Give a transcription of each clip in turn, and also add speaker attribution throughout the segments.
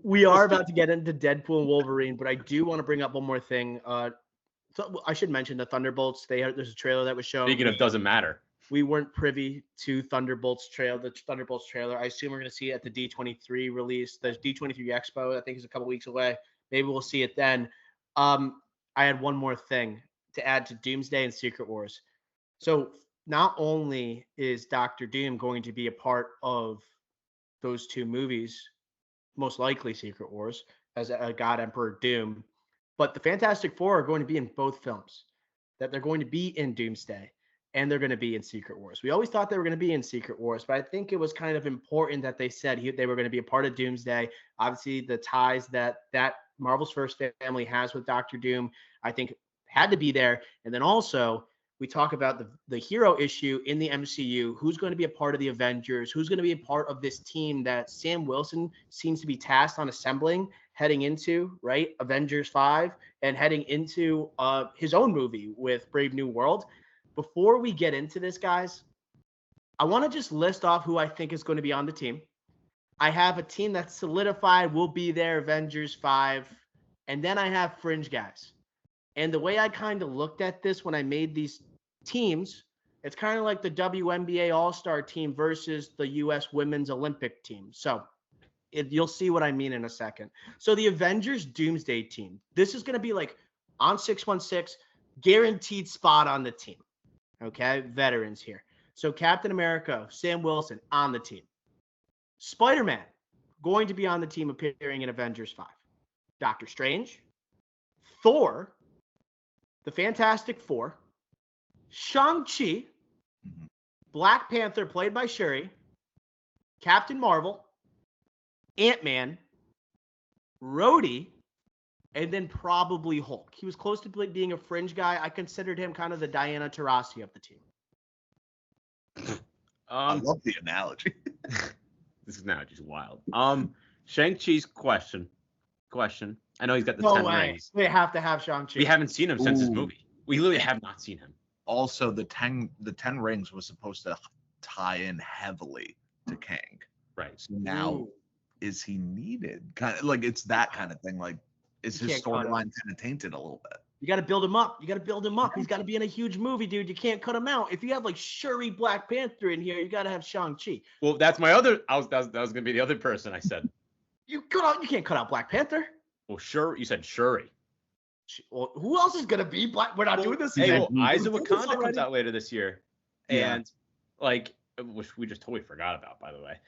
Speaker 1: We are about to get into Deadpool and Wolverine, but I do want to bring up one more thing. So I should mention the Thunderbolts. There's a trailer that was shown.
Speaker 2: Speaking of doesn't matter.
Speaker 1: We weren't privy to the Thunderbolts trailer. I assume we're going to see it at the D23 release. The D23 Expo, I think, is a couple weeks away. Maybe we'll see it then. I had one more thing to add to Doomsday and Secret Wars. So not only is Doctor Doom going to be a part of those two movies, most likely Secret Wars, as a God Emperor Doom, but the Fantastic Four are going to be in both films. That they're going to be in Doomsday and they're going to be in Secret Wars. We always thought they were going to be in Secret Wars, but I think it was kind of important that they said they were going to be a part of Doomsday. Obviously, the ties that Marvel's first family has with Doctor Doom, I think, had to be there. And then also, we talk about the hero issue in the MCU. Who's going to be a part of the Avengers? Who's going to be a part of this team that Sam Wilson seems to be tasked on assembling heading into, right, Avengers 5 and heading into his own movie with Brave New World. Before we get into this, guys, I want to just list off who I think is going to be on the team. I have a team that's solidified will be there, Avengers 5, and then I have Fringe guys. And the way I kind of looked at this when I made these teams, it's kind of like the WNBA All-Star team versus the U.S. Women's Olympic team. So you'll see what I mean in a second. So the Avengers Doomsday team, this is going to be like on 616, guaranteed spot on the team. Okay, veterans here. So Captain America, Sam Wilson on the team. Spider-Man going to be on the team appearing in Avengers 5. Doctor Strange, Thor, the Fantastic Four, Shang-Chi, Black Panther played by Shuri, Captain Marvel, Ant-Man, Rhodey, and then probably Hulk. He was close to being a Fringe guy. I considered him kind of the Diana Taurasi of the team.
Speaker 3: I love the analogy.
Speaker 2: This analogy is wild. Shang-Chi's question. I know he's got the 10 rings.
Speaker 1: They have to have Shang-Chi.
Speaker 2: We haven't seen him since his movie. We literally have not seen him.
Speaker 3: Also, the 10 rings was supposed to tie in heavily to Kang.
Speaker 2: Right.
Speaker 3: So now, is he needed? Kind of like it's that kind of thing. Like, is his storyline kind of tainted a little bit?
Speaker 1: You got to build him up. He's got to be in a huge movie, dude. You can't cut him out. If you have like Shuri, Black Panther in here, you got to have Shang-Chi.
Speaker 2: Well, that's my other. That was going to be the other person I said.
Speaker 1: You can't cut out Black Panther.
Speaker 2: Well, sure. You said Shuri.
Speaker 1: Well, who else is going to be Black? We're not doing this.
Speaker 2: Hey, Eyes of Wakanda comes out later this year, and like, which we just totally forgot about, by the way.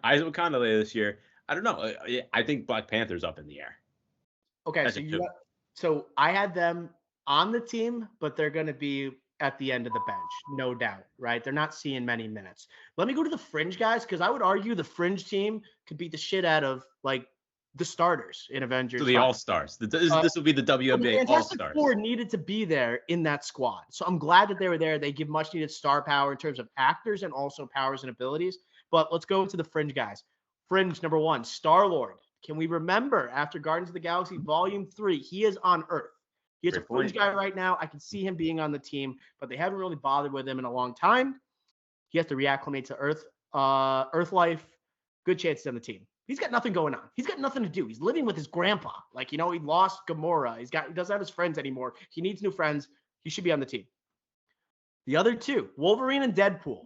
Speaker 2: Eyes of Wakanda later this year. I don't know. I think Black Panther's up in the air.
Speaker 1: Okay, so I had them on the team, but they're going to be at the end of the bench, no doubt, right? They're not seeing many minutes. Let me go to the Fringe guys, because I would argue the Fringe team could beat the shit out of like the starters in Avengers.
Speaker 2: So the All-Stars. This will be the WNBA All-Stars.
Speaker 1: Four needed to be there in that squad. So I'm glad that they were there. They give much needed star power in terms of actors and also powers and abilities. But let's go to the Fringe guys. Fringe number 1, Star-Lord. Can we remember after Guardians of the Galaxy Volume 3, he is on Earth. He is a Fringe guy right now. I can see him being on the team, but they haven't really bothered with him in a long time. He has to reacclimate to Earth, Earth life. Good chance he's on the team. He's got nothing going on. He's got nothing to do. He's living with his grandpa. Like, he lost Gamora. He doesn't have his friends anymore. He needs new friends. He should be on the team. The other two, Wolverine and Deadpool.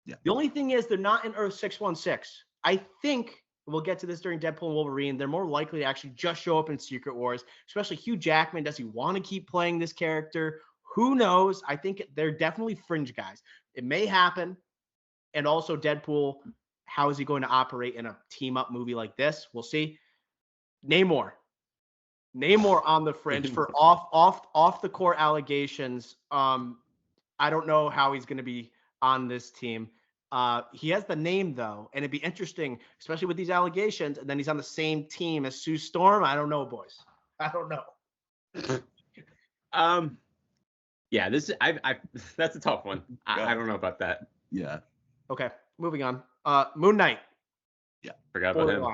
Speaker 1: Yeah. The only thing is they're not in Earth 616. I think we'll get to this during Deadpool and Wolverine. They're more likely to actually just show up in Secret Wars, especially Hugh Jackman. Does he want to keep playing this character? Who knows? I think they're definitely Fringe guys. It may happen. And also Deadpool, how is he going to operate in a team-up movie like this? We'll see. Namor on the Fringe for off the court allegations. I don't know how he's going to be on this team. He has the name, though, and it'd be interesting, especially with these allegations, and then he's on the same team as Sue Storm. I don't know, boys. I don't know.
Speaker 2: Yeah, that's a tough one. I don't know about that.
Speaker 3: Yeah.
Speaker 1: Okay, moving on. Moon Knight.
Speaker 3: Yeah,
Speaker 2: forgot about him.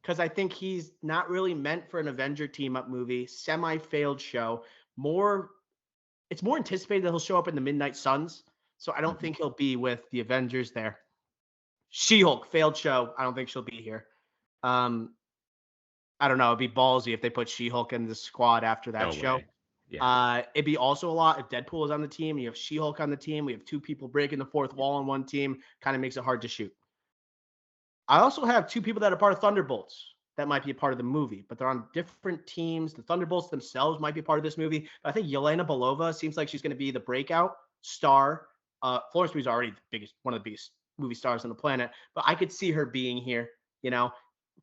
Speaker 1: Because I think he's not really meant for an Avenger team-up movie. Semi-failed show. It's more anticipated that he'll show up in the Midnight Suns. So I don't think he'll be with the Avengers there. She-Hulk, failed show. I don't think she'll be here. I don't know. It'd be ballsy if they put She-Hulk in the squad after that
Speaker 2: No
Speaker 1: show.
Speaker 2: way. Yeah.
Speaker 1: It'd be also a lot if Deadpool is on the team. You have She-Hulk on the team. We have two people breaking the fourth wall on one team. Kind of makes it hard to shoot. I also have two people that are part of Thunderbolts that might be a part of the movie, but they're on different teams. The Thunderbolts themselves might be part of this movie. But I think Yelena Belova seems like she's going to be the breakout star. Florence Pugh's already one of the biggest movie stars on the planet, but I could see her being here.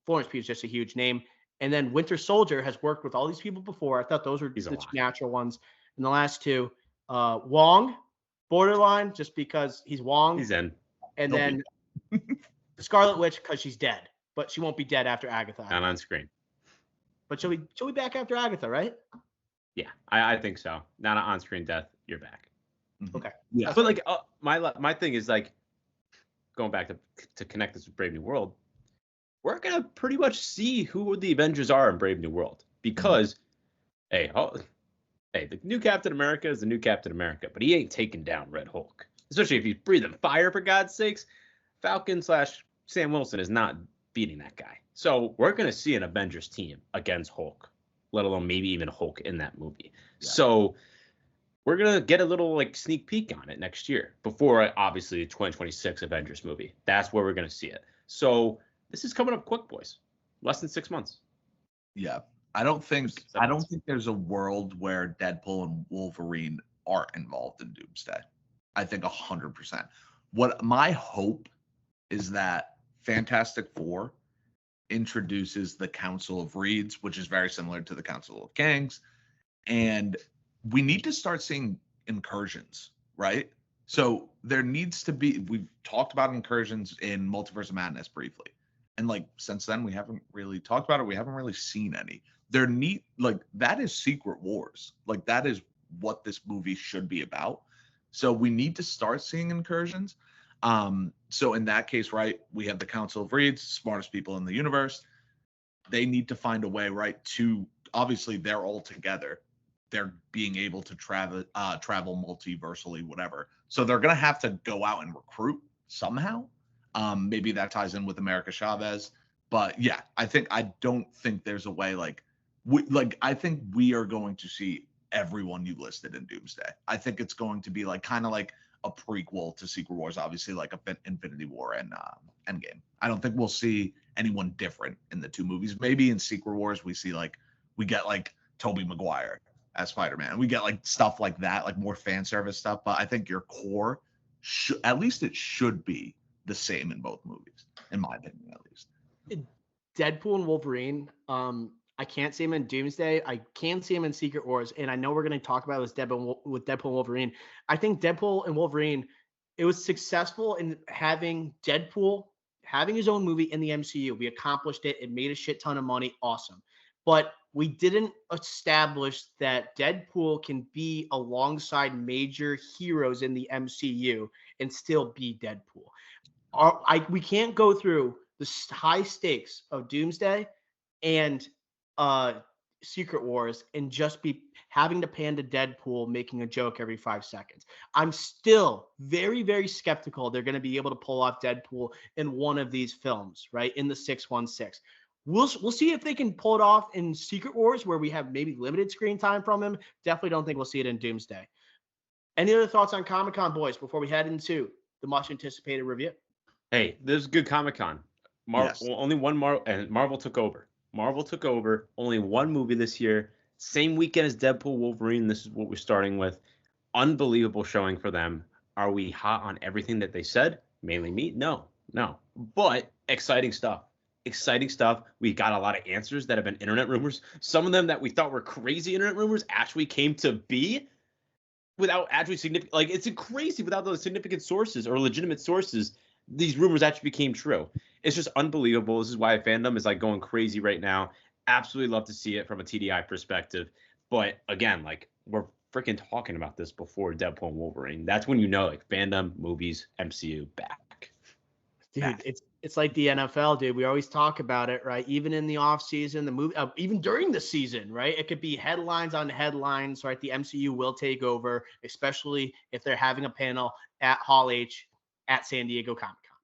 Speaker 1: Florence Pugh is just a huge name. And then Winter Soldier has worked with all these people before. I thought those were the natural ones. And the last two, Wong, borderline, just because he's Wong.
Speaker 2: He's in.
Speaker 1: And then Scarlet Witch because she's dead, but she won't be dead after Agatha.
Speaker 2: Not on screen. But
Speaker 1: she'll be back after Agatha, right?
Speaker 2: Yeah, I think so. Not an on-screen death. You're back.
Speaker 1: Okay.
Speaker 2: Yeah. But like my thing is like going back to connect this with Brave New World. We're gonna pretty much see who the Avengers are in Brave New World because, the new Captain America is the new Captain America, but he ain't taking down Red Hulk, especially if he's breathing fire for God's sakes. Falcon / Sam Wilson is not beating that guy. So we're going to see an Avengers team against Hulk, let alone maybe even Hulk in that movie. Yeah. So we're going to get a little sneak peek on it next year before obviously the 2026 Avengers movie. That's where we're going to see it. So this is coming up quick, boys. Less than 6 months.
Speaker 3: Yeah. I don't think there's a world where Deadpool and Wolverine aren't involved in Doomsday. I think 100%. What my hope is that Fantastic Four introduces the Council of Reeds, which is very similar to the Council of Kings. And we need to start seeing incursions, right? So there needs to be, we've talked about incursions in Multiverse of Madness briefly. And since then, we haven't really talked about it. We haven't really seen any. That is Secret Wars. That is what this movie should be about. So we need to start seeing incursions. So in that case, right, we have the Council of Reeds, smartest people in the universe. They need to find a way, right, to obviously they're all together. They're being able to travel multiversally, whatever. So they're gonna have to go out and recruit somehow. Maybe that ties in with America Chavez. But yeah, I don't think there's a way I think we are going to see everyone you listed in Doomsday. I think it's going to be kind of like a prequel to Secret Wars, obviously like Infinity War and Endgame. I don't think we'll see anyone different in the two movies. Maybe in Secret Wars we see we get Tobey Maguire as Spider-Man. We get stuff like that, more fan service stuff. But I think your core, at least it should be the same in both movies, in my opinion, at least.
Speaker 1: Deadpool and Wolverine. I can't see him in Doomsday. I can see him in Secret Wars, and I know we're going to talk about this with Deadpool and Wolverine. I think Deadpool and Wolverine, it was successful in having Deadpool having his own movie in the MCU. We accomplished it. It made a shit ton of money. Awesome. But we didn't establish that Deadpool can be alongside major heroes in the MCU and still be Deadpool. We can't go through the high stakes of Doomsday and Secret Wars and just be having to pan to Deadpool making a joke every 5 seconds. I'm still very, very skeptical they're going to be able to pull off Deadpool in one of these films, right? In the 616. We'll see if they can pull it off in Secret Wars where we have maybe limited screen time from him. Definitely don't think we'll see it in Doomsday. Any other thoughts on Comic-Con, boys, before we head into the much anticipated review?
Speaker 2: Hey, this is good Comic-Con. Only one and Marvel took over. Marvel took over. Only one movie this year. Same weekend as Deadpool Wolverine. This is what we're starting with. Unbelievable showing for them. Are we hot on everything that they said? Mainly me? No. But exciting stuff. We got a lot of answers that have been internet rumors. Some of them that we thought were crazy internet rumors actually came to be without actually significant. It's crazy without those significant sources or legitimate sources. These rumors actually became true. It's just unbelievable. This is why fandom is going crazy right now. Absolutely love to see it from a TDI perspective. But again, we're freaking talking about this before Deadpool and Wolverine. That's when fandom, movies, MCU back.
Speaker 1: Dude, it's like the NFL, dude. We always talk about it, right? Even in the off season, the movie, even during the season, right? It could be headlines on headlines, right? The MCU will take over, especially if they're having a panel at Hall H at San Diego Comic-Con.